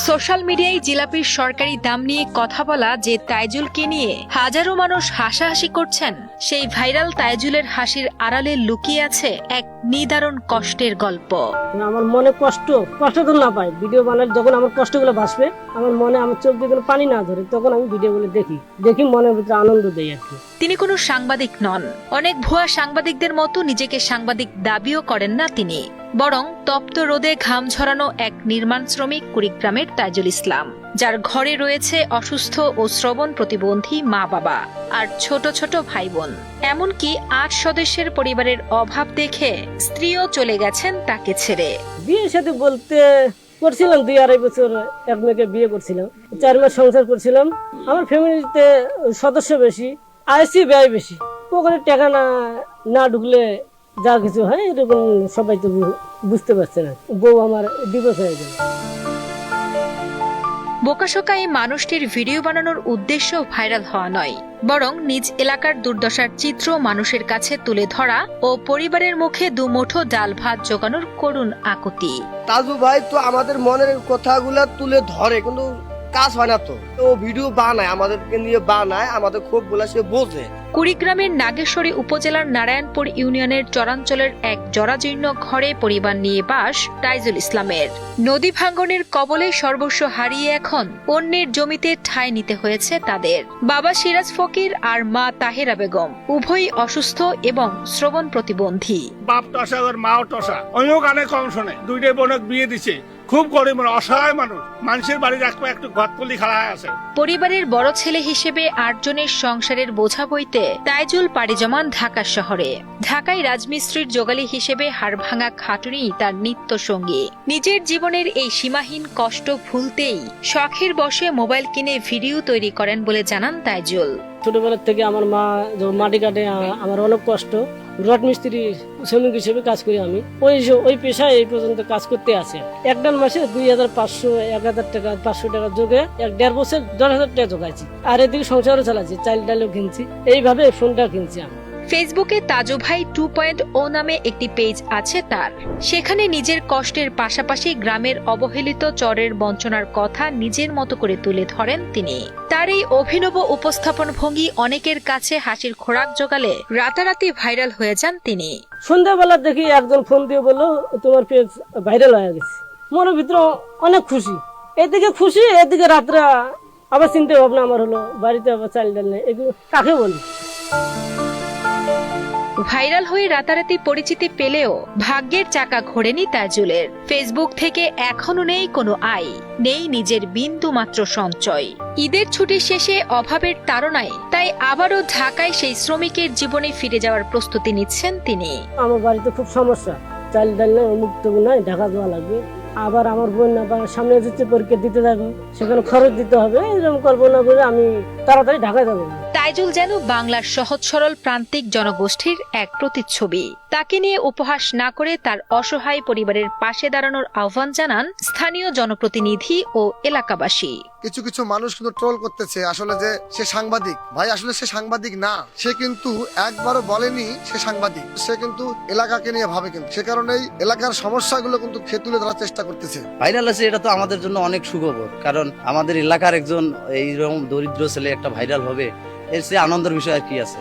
Social মিডিয়ায় জিলাপির সরকারি দাম নিয়ে কথা বলা যে তাইজুলকে নিয়ে হাজারো মানুষ হাসাহাসি করছেন, সেই ভাইরাল তাইজুলের হাসির আড়ালে লুকিয়ে আছে এক নিদারুণ কষ্টের গল্প। আমার মনে কষ্ট তো না পাই, ভিডিও বানালে যখন আমার কষ্টগুলো ভাসবে, আমার মনে আমার চোখ দিয়ে পানি না ধরে, তখন আমি ভিডিওগুলো দেখি মনের ভিতরে আনন্দ দেই আর কি। তিনি কোনো সাংবাদিক নন, অনেক ভুয়া সাংবাদিকদের মতো নিজেকে সাংবাদিক দাবিও করেন না তিনি, বরং তপ্ত রোদে ঘাম ঝরানো এক নির্মাণ শ্রমিক কুড়িগ্রামের তাইজুল ইসলাম, যার ঘরে রয়েছে অসুস্থ ও শ্রবণ প্রতিবন্ধী মা বাবা আর ছোট ছোট ভাই বোন। এমনকি 8 সদস্যের পরিবারের অভাব দেখে স্ত্রীও চলে গেছেন তাকে ছেড়ে। বিয়ের সাথে বলতে করছিলাম 2-2.5 বছর এক মেয়েকে বিয়ে করছিলাম, 4 মাস সংসার করছিলাম। আমার ফ্যামিলিতে সদস্য বেশি, আইসি ব্যয় বেশি, ওখানে টাকা না ঢুকলে যা কিছু হয় এরকম সবাই তো বুঝতে পারছে না। বউ আমার ডিভোর্স হয়ে গেল। বোকাশোকা এই মানুষটির ভিডিও বানানোর উদ্দেশ্য ভাইরাল হওয়া নয়, বরং নিজ এলাকার দুর্দশার চিত্র মানুষের কাছে তুলে ধরা ও পরিবারের মুখে দুমুঠো ডাল ভাত জোগানোর করুণ আকুতি। তাজু ভাই তো আমাদের মনের কথাগুলা তুলে ধরে, কিন্তু কাজ হয় না। তো ভিডিও বানায়, আমাদেরকে নিয়ে বানায়, আমাদের ক্ষোভ গুলা সে বোঝে। কুড়িগ্রামের নাগেশ্বরী উপজেলার নারায়ণপুর ইউনিয়নের চরাঞ্চলের এক জরাজীর্ণ ঘরে পরিবার নিয়ে বাস তাইজুল ইসলামের। নদী ভাঙ্গনের কবলে সর্বস্ব হারিয়ে এখন অন্যের জমিতে ঠাঁই নিতে হয়েছে তাদের। বাবা সিরাজ ফকির আর মা তাহেরা বেগম উভয়ই অসুস্থ এবং শ্রবণ প্রতিবন্ধী। বাপ টসা আর মাও টসা, অনেক গানে কম শোনে, দুইটাই বোনক বিয়ে দিছে। খুব গরিব অসহায় মানুষ, মানুষের বাড়ি রাখবে একটু ঘটপলি খাড়া আছে। পরিবারের বড় ছেলে হিসেবে 8 জনের সংসারের বোঝা বইতে তাইজুল পাড়ি জমান ঢাকা শহরে। ঢাকায় রাজমিস্ত্রির জোগালি হিসেবে হাড়ভাঙা খাটুনি তার নিত্য সঙ্গী। নিজের জীবনের এই সীমাহীন কষ্ট ভুলতেই শখের বশে মোবাইল কিনে ভিডিও তৈরি করেন বলে জানান তাইজুল। ছোটবেলা থেকে আমার মা মাটি কাটে, আমার অনেক কষ্ট। রড মিস্ত্রি শ্রমিক হিসেবে কাজ করি আমি। ওই পেশায় এই পর্যন্ত কাজ করতে আছে। একটা মাসে 2500 1000 টাকা 500 টাকা যোগে 1.5 বছর 10,000 টাকা জোগাইছি। আর এদিকে সংসারও চালাচ্ছি, চাল ডালও কিনছি, এইভাবে ফোনটা কিনছি আমি। ফেসবুকে তাজু ভাই 2.0 নামে একটি পেজ আছে তার। সেখানে নিজের কষ্টের পাশাপাশি গ্রামের অবহেলিত চরের বঞ্চনার কথা নিজের মতো করে তুলে ধরেন তিনি। তার এই অভিনব উপস্থাপন ভঙ্গি অনেকের কাছে হাসির খোরাক জোগালে রাতারাতি ভাইরাল হয়ে যান তিনি। সন্ধ্যাবেলা দেখি একজন ফোন দিয়ে বললো, তোমার পেজ ভাইরাল হয়ে গেছে। মনের ভিতরে অনেক খুশি, এদিকে খুশি, এদিকে রাত্রে আবার চিন্তা ভাবনা আমার হলো, বাড়িতে আবার চাল ডাল নেই, এগুলো কাকে বলি। ভাইরাল হয়ে রাতারাতি পরিচিতি পেলেও ভাগ্যের চাকা ঘোরেনি তাইজুলের। ফেসবুক থেকে এখনো নেই কোনো আয়, নেই নিজের বিন্দু মাত্র সঞ্চয়। ঈদের ছুটি শেষে অভাবের তাড়নায় তাই আবারও ঢাকায় সেই শ্রমিকের জীবনে ফিরে যাওয়ার প্রস্তুতি নিচ্ছেন তিনি। আমার বাড়িতে খুব সমস্যা, চাল ডাল নেই, অমুক তমুক নাই, ঢাকা যাওয়া লাগবে। আবার আমার বোন সামনে যেতে পরীক্ষা দিতে যাবে, সেখানে খরচ দিতে হবে। এরকম কল্পনা করে আমি তাড়াতাড়ি ঢাকায় যাবো। তাইজুল যেন বাংলার সহজ সরল প্রান্তিক জনগোষ্ঠীর এক প্রতিচ্ছবি। তাকে নিয়ে উপহাস না করে তার অসহায় পরিবারের পাশে দাঁড়ানোর আহ্বান জানান স্থানীয় জনপ্রতিনিধি ও এলাকাবাসী। কিছু কিছু মানুষ কিন্তু ট্রোল করতেছে আসলে যে সে সাংবাদিক। ভাই আসলে সে সাংবাদিক না, সে কিন্তু একবারও বলেনি সে সাংবাদিক। সে কিন্তু এলাকাকে নিয়ে ভাবে, কিন্তু সে কারণেই এলাকার সমস্যাগুলো কিন্তু তুলে ধরার চেষ্টা করতেছে। ভাইরাল আছে, এটা তো আমাদের জন্য অনেক সুখবর, কারণ আমাদের এলাকার একজন এইরকম দরিদ্র ছেলে একটা ভাইরাল হবে, এর চেয়ে আনন্দের বিষয় আর কি আছে।